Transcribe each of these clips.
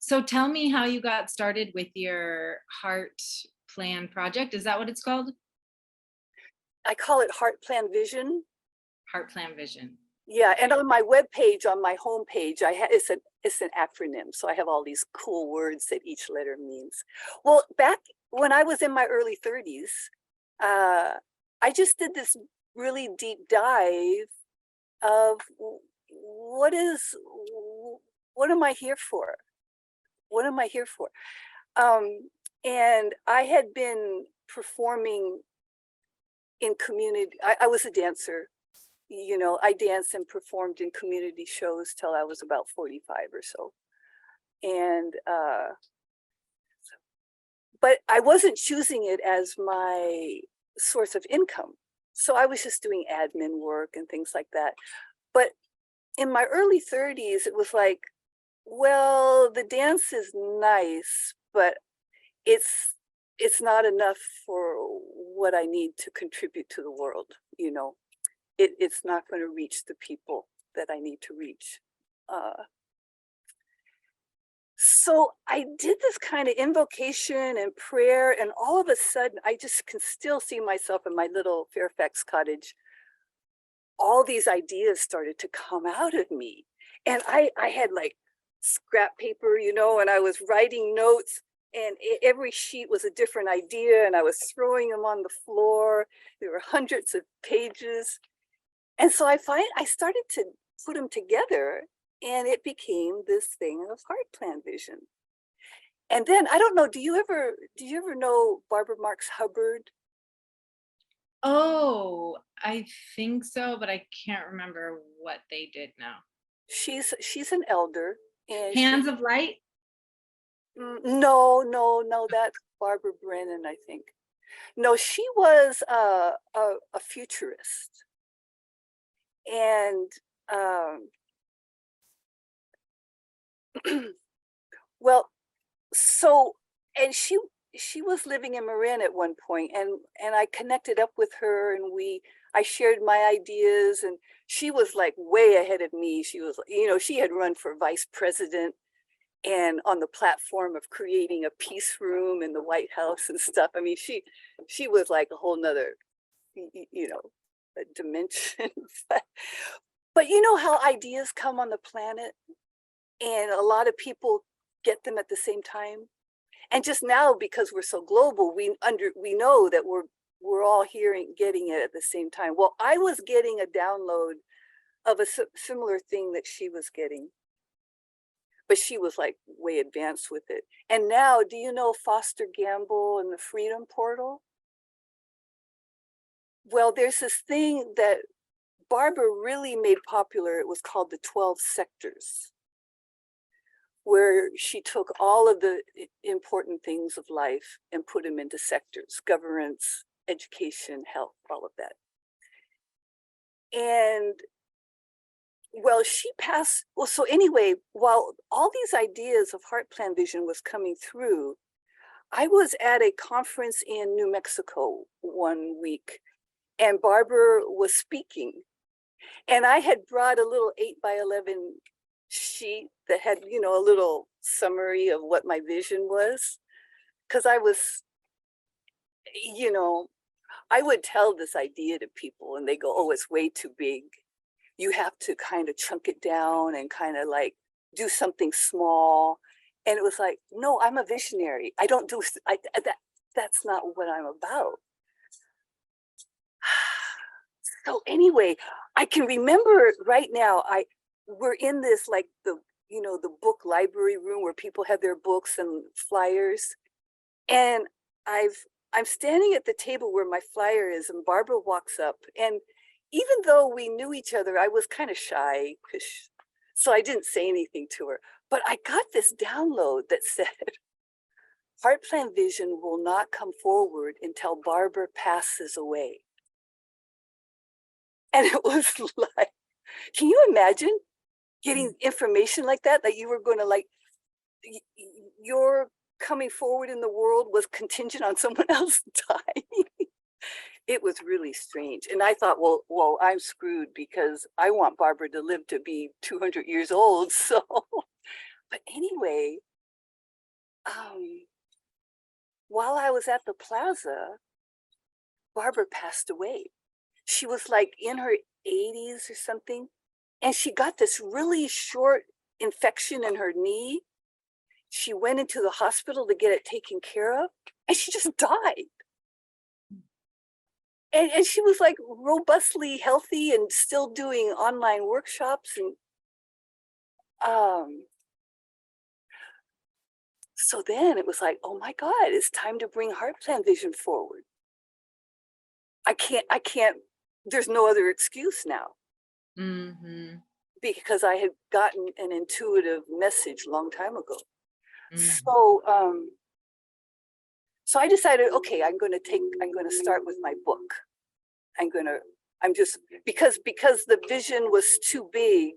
So tell me how you got started with your heart plan project. Is that what it's called? I call it Heart Plan Vision. Heart plan vision. Yeah, and Okay. on my webpage, on my homepage, it's an acronym, so I have all these cool words that each letter means. Well, back when I was in my early 30s, uh, I just did this really deep dive of what is what am I here for? What am I here for? And I had been performing in community. I was a dancer. I danced and performed in community shows till I was about 45 or so. And but I wasn't choosing it as my source of income. So I was just doing admin work and things like that. But in my early 30s, it was like, well, the dance is nice, but it's it's not enough for what I need to contribute to the world, you know. It's not going to reach the people that I need to reach. Uh, so I did this kind of invocation and prayer, and all of a sudden, I just can still see myself in my little Fairfax cottage. All these ideas started to come out of me, and I had like scrap paper, and I was writing notes, and every sheet was a different idea, and I was throwing them on the floor. There were hundreds of pages. And so I started to put them together, and it became this thing of heart plan vision. And then I don't know, do you ever know Barbara Marx Hubbard? Oh, I think so, but I can't remember what they did now. She's an elder, and Hands of Light? no, no, no, that's Barbara Brennan, I think. No, she was a futurist. And um well, so and she was living in Marin at one point, and I connected up with her, and I shared my ideas, and she was like way ahead of me. She was, she had run for vice president and on the platform of creating a peace room in the White House and stuff. I mean, she was like a whole nother, dimension. But you know how ideas come on the planet, and a lot of people get them at the same time. And just now, because we're so global, we know that we're all hearing getting it at the same time. Well, I was getting a download of a similar thing that she was getting, but she was like way advanced with it. And now, do you know Foster Gamble and the Freedom Portal? Well, there's this thing that Barbara really made popular. It was called the 12 sectors, where she took all of the important things of life and put them into sectors: governance, education, health, all of that. And so anyway, while all these ideas of heart plan vision was coming through, I was at a conference in New Mexico one week, and Barbara was speaking. And I had brought a little 8 by 11 sheet that had, a little summary of what my vision was. Because you know, I would tell this idea to people, and they go, oh, it's way too big. You have to kind of chunk it down and kind of like do something small. And it was like, no, I'm a visionary. I don't do, that's not what I'm about. So anyway, I can remember right now, we're in this like the book library room where people have their books and flyers. And I'm standing at the table where my flyer is, and Barbara walks up. And even though we knew each other, I was kind of shy, so I didn't say anything to her. But I got this download that said, Heart Plan Vision will not come forward until Barbara passes away. And it was like, can you imagine getting information like that you were going to like, your coming forward in the world was contingent on someone else dying? It was really strange. And I thought, well, I'm screwed because I want Barbara to live to be 200 years old. So, but anyway, while I was at the plaza, Barbara passed away. She was like in her 80s or something, and she got this really short infection in her knee. She went into the hospital to get it taken care of, and she just died. And she was like robustly healthy and still doing online workshops. And so then it was like, oh my God, it's time to bring Heart Plan Vision forward. I can't, there's no other excuse now. Mm-hmm. Because I had gotten an intuitive message a long time ago. Mm-hmm. So I decided, okay, I'm going to start with my book. Because the vision was too big,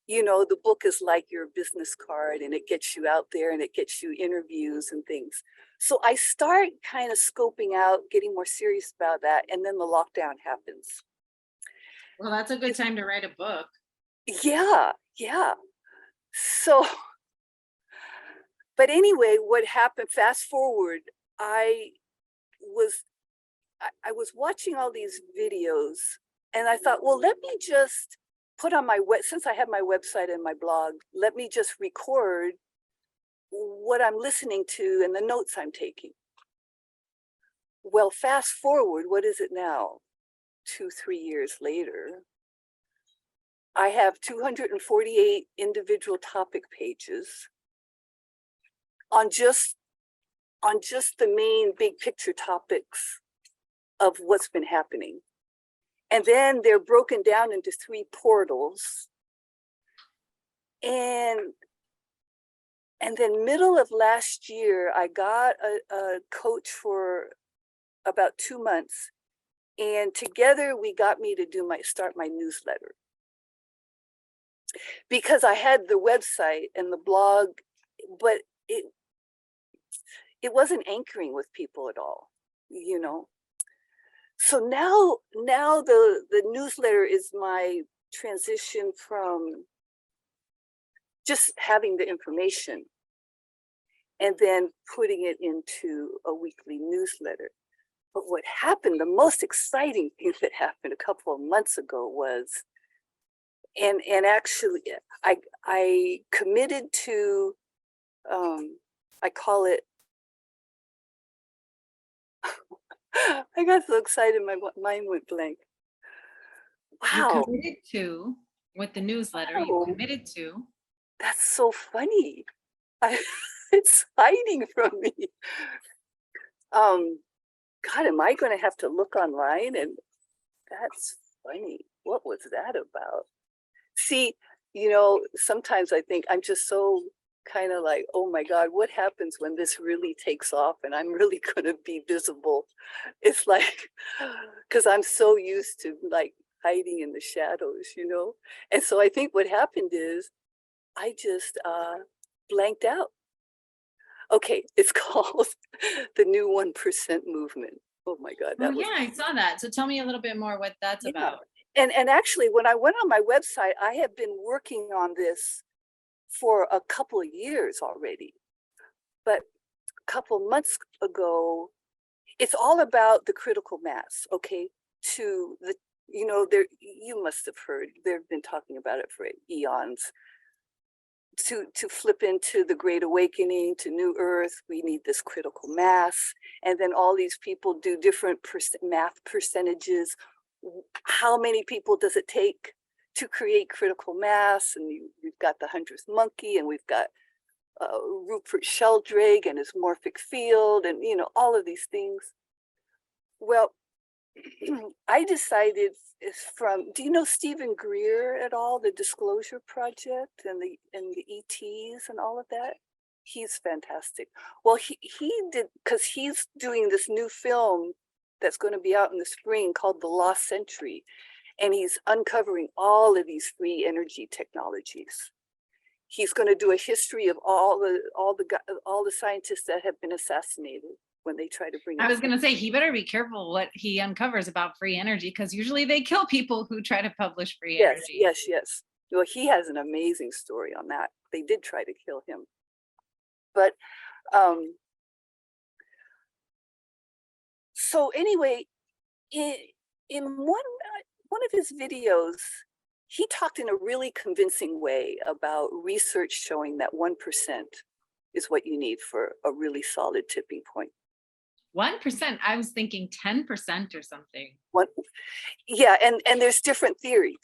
the book is like your business card, and it gets you out there and it gets you interviews and things. So I start kind of scoping out, getting more serious about that. And then the lockdown happens. Well, that's a good time to write a book. Yeah. So, but anyway, what happened, fast forward, I was watching all these videos, and I thought, well, let me just put on since I have my website and my blog, let me just record what I'm listening to and the notes I'm taking. Well, fast forward, what is it now? 2-3 years later, I have 248 individual topic pages on just the main big picture topics of what's been happening. And then they're broken down into 3 portals. And then middle of last year, I got a coach for about 2 months. And together we got me to start my newsletter. Because I had the website and the blog, but it wasn't anchoring with people at all, So now the newsletter is my transition from just having the information and then putting it into a weekly newsletter. But what happened, the most exciting thing that happened a couple of months ago was, and actually I committed to, I call it, I got so excited, my mind went blank. You Wow. committed to, with the newsletter, you committed to. That's so funny. It's hiding from me. God, am I going to have to look online? And that's funny. What was that about? See, sometimes I think I'm just so kind of like, oh my God, what happens when this really takes off and I'm really going to be visible? It's like, because I'm so used to like hiding in the shadows, And so I think what happened is I just blanked out. Okay, it's called the New 1% Movement. Oh my God, Oh yeah, I saw that. So tell me a little bit more what that's about. And actually, when I went on my website, I have been working on this for a couple of years already. But a couple of months ago, it's all about the critical mass, okay? You must have heard, they've been talking about it for eons. To flip into the Great Awakening, to New Earth, we need this critical mass. And then all these people do different math percentages. How many people does it take to create critical mass? And we've got the 100th monkey, and we've got Rupert Sheldrake and his morphic field, and all of these things. Well, I decided do you know Stephen Greer at all? The Disclosure Project and the ETs and all of that? He's fantastic. Well, he did, because he's doing this new film that's going to be out in the spring called The Lost Century. And he's uncovering all of these free energy technologies. He's going to do a history of all the scientists that have been assassinated when they try to bring. I was going to say, he better be careful what he uncovers about free energy, because usually they kill people who try to publish free energy. Yes. Well, he has an amazing story on that. They did try to kill him. But So anyway, in one of his videos, he talked in a really convincing way about research showing that 1% is what you need for a really solid tipping point. 1%. I was thinking 10% or something. One, yeah, and there's different theories.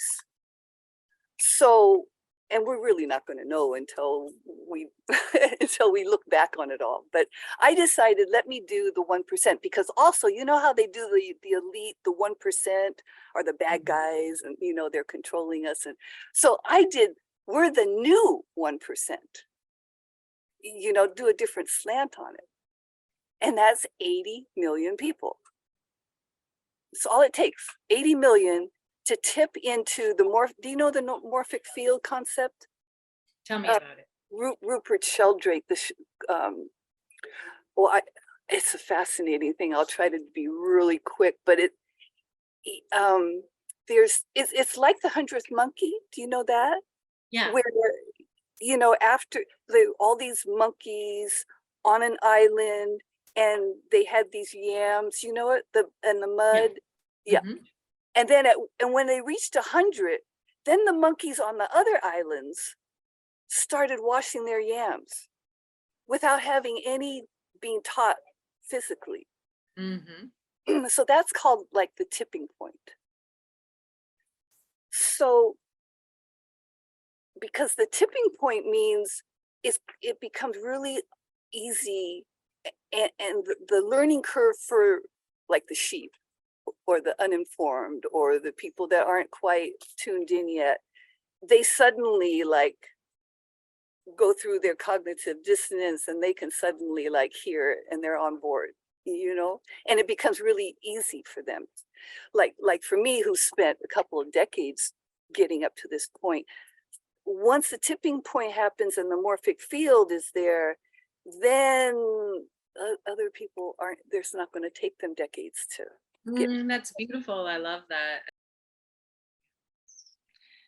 So, and we're really not going to know until we until we look back on it all. But I decided, let me do the 1%, because also, you know how they do the elite, the 1% are the bad guys, and you know they're controlling us. And so I did, we're the new 1%. You know, do a different slant on it. And that's 80 million people. It's all it takes, 80 million to tip into the do you know the morphic field concept? Tell me about it. Rupert Sheldrake, it's a fascinating thing. I'll try to be really quick, but it's like the 100th monkey. Do you know that? Yeah. Where, you know, after all these monkeys on an island, and they had these yams, you know it, the mud. Yeah. Mm-hmm. And then and when they reached 100, then the monkeys on the other islands started washing their yams without having any being taught physically. Mm-hmm. So that's called like the tipping point. So because the tipping point means it becomes really easy, and the learning curve for like the sheep or the uninformed or the people that aren't quite tuned in yet, they suddenly like go through their cognitive dissonance, and they can suddenly like hear it, and they're on board, you know, and it becomes really easy for them. Like for me, who spent a couple of decades getting up to this point, once the tipping point happens and the morphic field is there, then other people aren't, there's not going to take them decades to get. That's beautiful. I love that.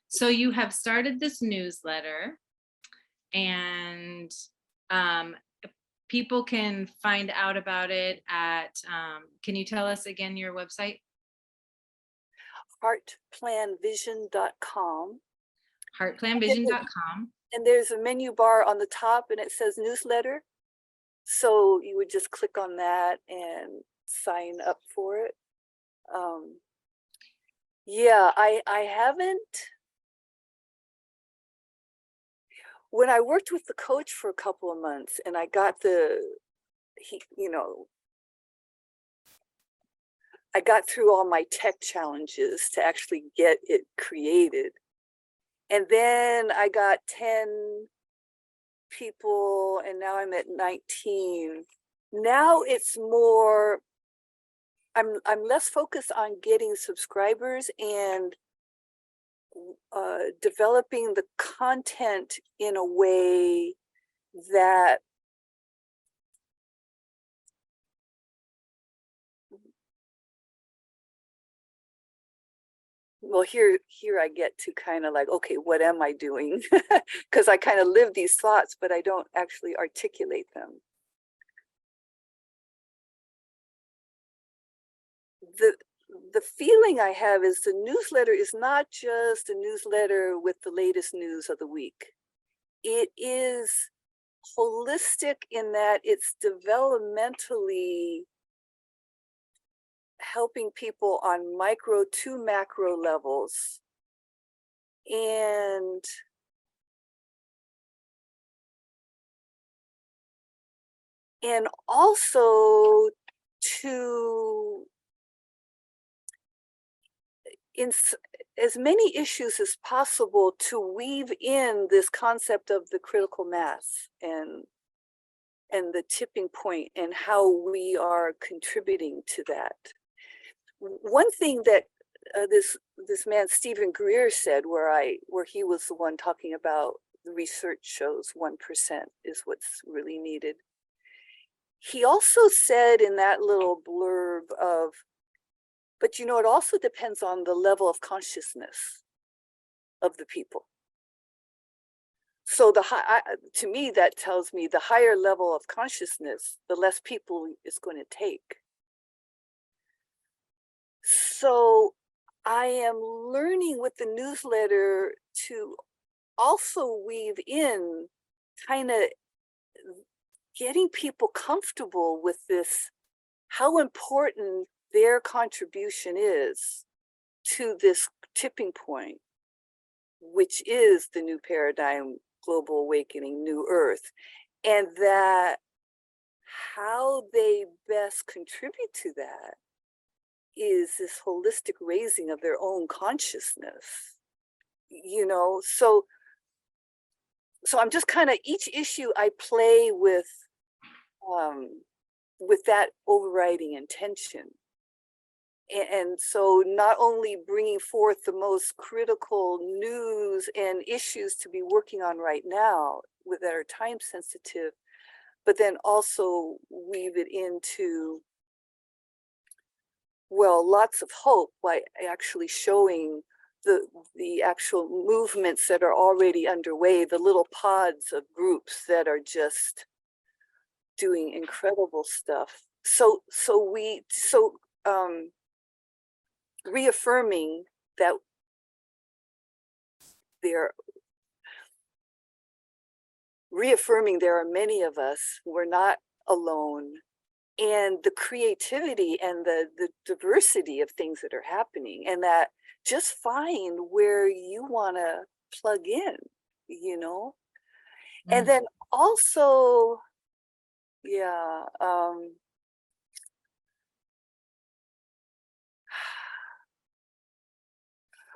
So you have started this newsletter, and people can find out about it at, can you tell us again your website? Heartplanvision.com. Heartplanvision.com. And there's a menu bar on the top, and it says newsletter. So you would just click on that and sign up for it. Yeah, I haven't. When I worked with the coach for a couple of months, and I got I got through all my tech challenges to actually get it created. And then I got 10 people, and now I'm at 19. Now it's more, I'm less focused on getting subscribers and developing the content in a way that well, here I get to kind of like, okay, what am I doing? Because I kind of live these thoughts, but I don't actually articulate them. The feeling I have is the newsletter is not just a newsletter with the latest news of the week. It is holistic in that it's developmentally helping people on micro to macro levels, and also to, in as many issues as possible, to weave in this concept of the critical mass and the tipping point, and how we are contributing to that. One thing that this man Stephen Greer said, where he was the one talking about the research shows 1% is what's really needed. He also said in that little blurb of, but you know, it also depends on the level of consciousness of the people. So to me, that tells me the higher level of consciousness, the less people it's going to take. So I am learning with the newsletter to also weave in kind of getting people comfortable with this, how important their contribution is to this tipping point, which is the new paradigm, global awakening, new earth, and that how they best contribute to that is this holistic raising of their own consciousness, so I'm just kind of, each issue I play with that overriding intention. And so not only bringing forth the most critical news and issues to be working on right now that are time sensitive, but then also weave it into, well, lots of hope by actually showing the actual movements that are already underway, the little pods of groups that are just doing incredible stuff. So reaffirming that there are many of us, we're not alone, and the creativity and the diversity of things that are happening, and that just find where you want to plug in, and then also, yeah,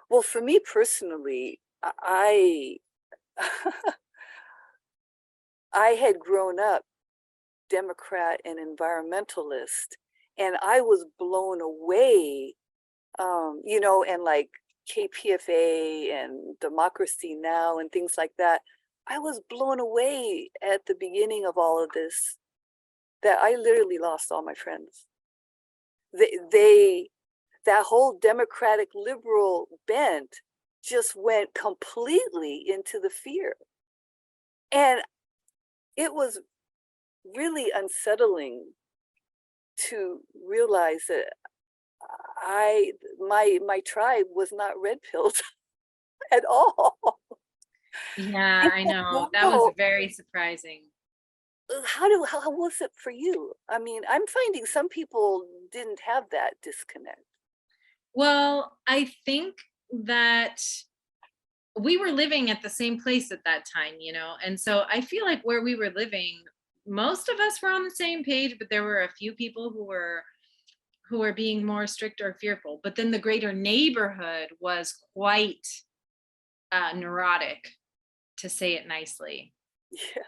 well, for me personally, I I had grown up Democrat and environmentalist, and I was blown away, and like KPFA and Democracy Now and things like that. I was blown away at the beginning of all of this, that I literally lost all my friends. That whole democratic liberal bent just went completely into the fear. And it was really unsettling to realize that my tribe was not red pilled at all. Yeah, I know. That was very surprising. How was it for you? I mean, I'm finding some people didn't have that disconnect. Well, I think that we were living at the same place at that time, and so I feel like where we were living, most of us were on the same page, but there were a few people who were being more strict or fearful. But then the greater neighborhood was quite neurotic, to say it nicely. Yeah.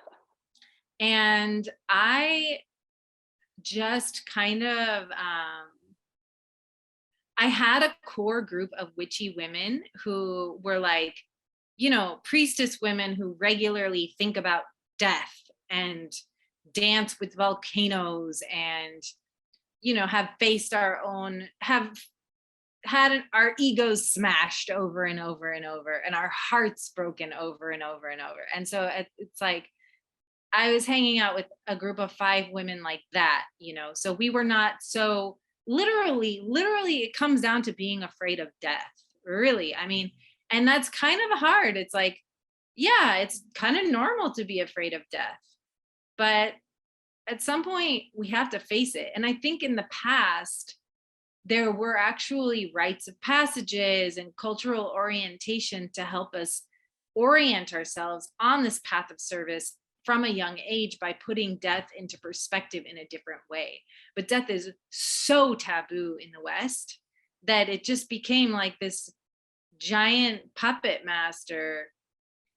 And I just kind of I had a core group of witchy women who were like, priestess women who regularly think about death and dance with volcanoes and, have faced have had our egos smashed over and over and over and our hearts broken over and over and over. And so it's like, I was hanging out with a group of 5 women like that, so we were not so literally it comes down to being afraid of death, really. I mean, and that's kind of hard. It's like, yeah, it's kind of normal to be afraid of death, but at some point we have to face it. And I think in the past, there were actually rites of passages and cultural orientation to help us orient ourselves on this path of service from a young age by putting death into perspective in a different way. But death is so taboo in the West that it just became like this giant puppet master,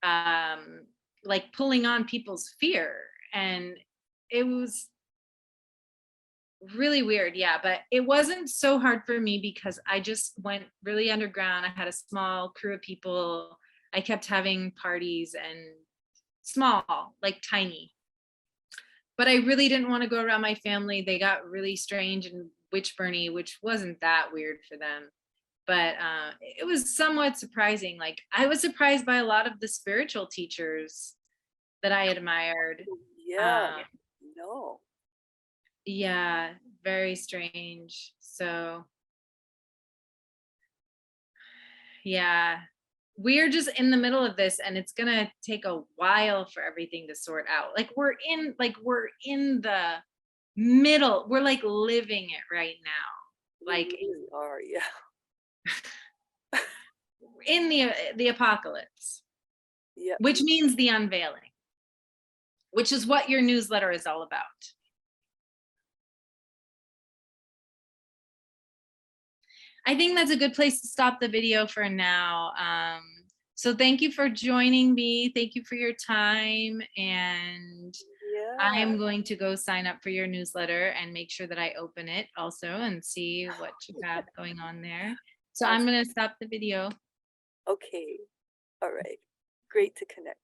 like pulling on people's fear. And it was really weird. Yeah, but it wasn't so hard for me because I just went really underground. I had a small crew of people. I kept having parties, and small, like tiny. But I really didn't want to go around my family. They got really strange and witch burny, which wasn't that weird for them. But it was somewhat surprising. Like, I was surprised by a lot of the spiritual teachers that I admired. Yeah. Um, No. yeah, very strange. So, yeah, we're just in the middle of this, and it's gonna take a while for everything to sort out. We're in the middle. We're like living it right now. We Like really are. Yeah. in the apocalypse, Yeah. which means the unveiling, which is what your newsletter is all about. I think that's a good place to stop the video for now. So thank you for joining me. Thank you for your time. And I Yeah. am going to go sign up for your newsletter and make sure that I open it also and see what you have going on there. So I'm Awesome. going to stop the video. Okay. All right. Great to connect.